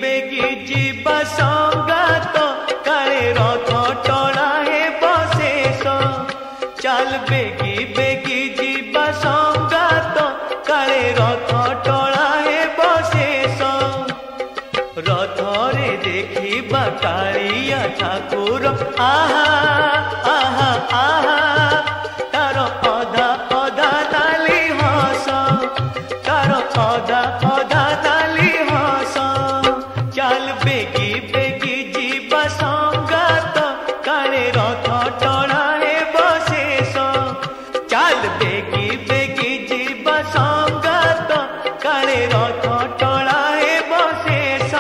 बेगी जीवा संगात काले रथ टणा हे बशेष चल बेगी बेगी जीवा संगात काले रथ टणा हे बशेष रथरे देखिबा कालिया ठाकुर आहा आहा आहा तार अधा अधा नाली हस तार अधा अधा नाली हस चल बेगी बेगी जीवा संगात काले रथ टणा हे बशेष चल बेगी बेगी जीवा संगात काले रथ टणा हे बशेष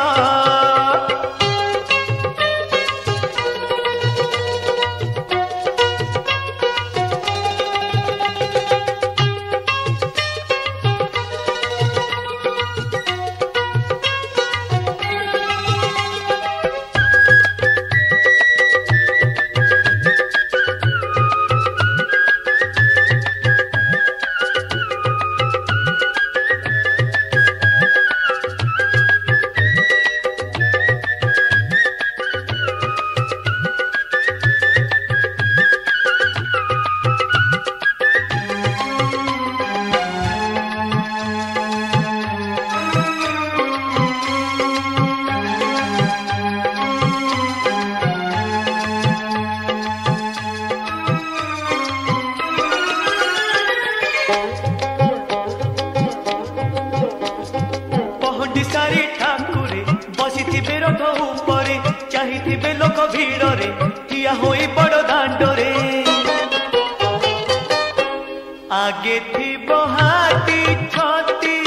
पहंडिसारी ठाकुरे बसिथिबे रथ उपरे चाहिथिबे लोक भिड़रे ठिया होई बड़ दांडरे आगे थिबो हाथी छती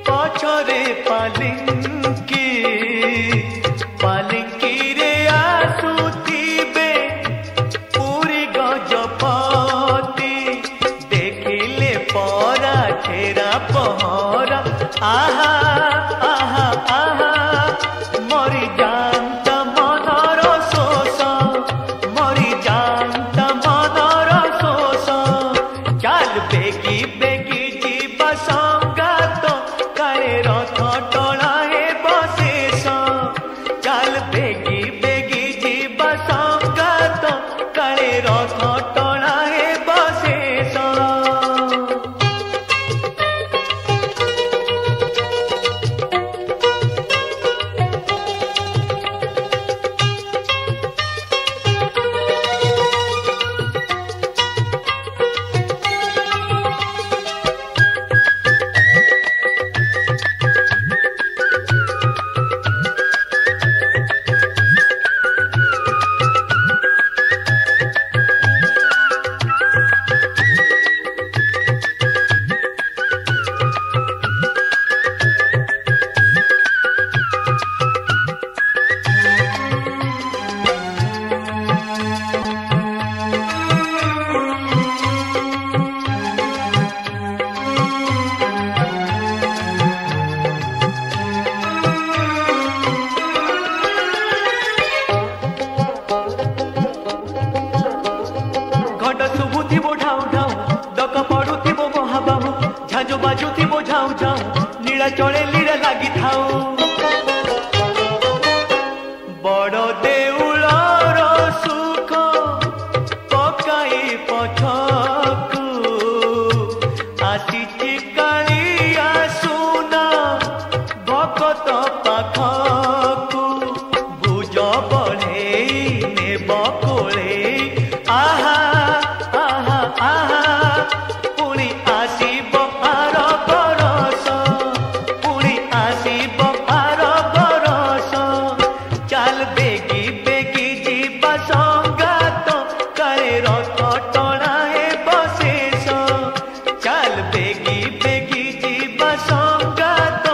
पछरे पालिंकी पालिंकी रे आसुथिबे पूरी गजपति देखिले परा ठेरा पहरा आहा आहा आहा मरी जात मनर शोष मरी जात मनर शोष चल बेगी बेगी जीवा संगात काले रथ टणा हे बशेष चल बेगी बेगी जीवा संगात काले रथ टणा हे बशेष झाजो बाजू थी झाऊ झाऊ नीला चले लीला लगी थाऊ बड़ देउलर सुख पकाई पछकू आसीची कालिया सुना भकत पाखकू भुज बढ़े नेब कोले आहा आहा आहा पुणी आसीब आर बरस पुणी आसीब आर बरस चाल बेगी बेगी जीवा संगात काले रथ टणा हे बशेष चाल बेगी बेगी जीवा संगात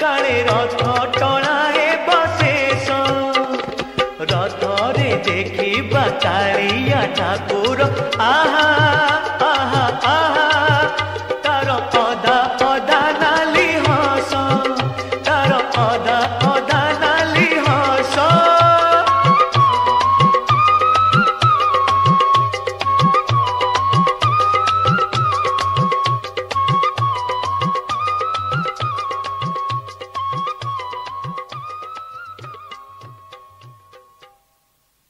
काले रथ टणा हे बशेष रथ रे देखिबा कालिया ठाकुर आहा।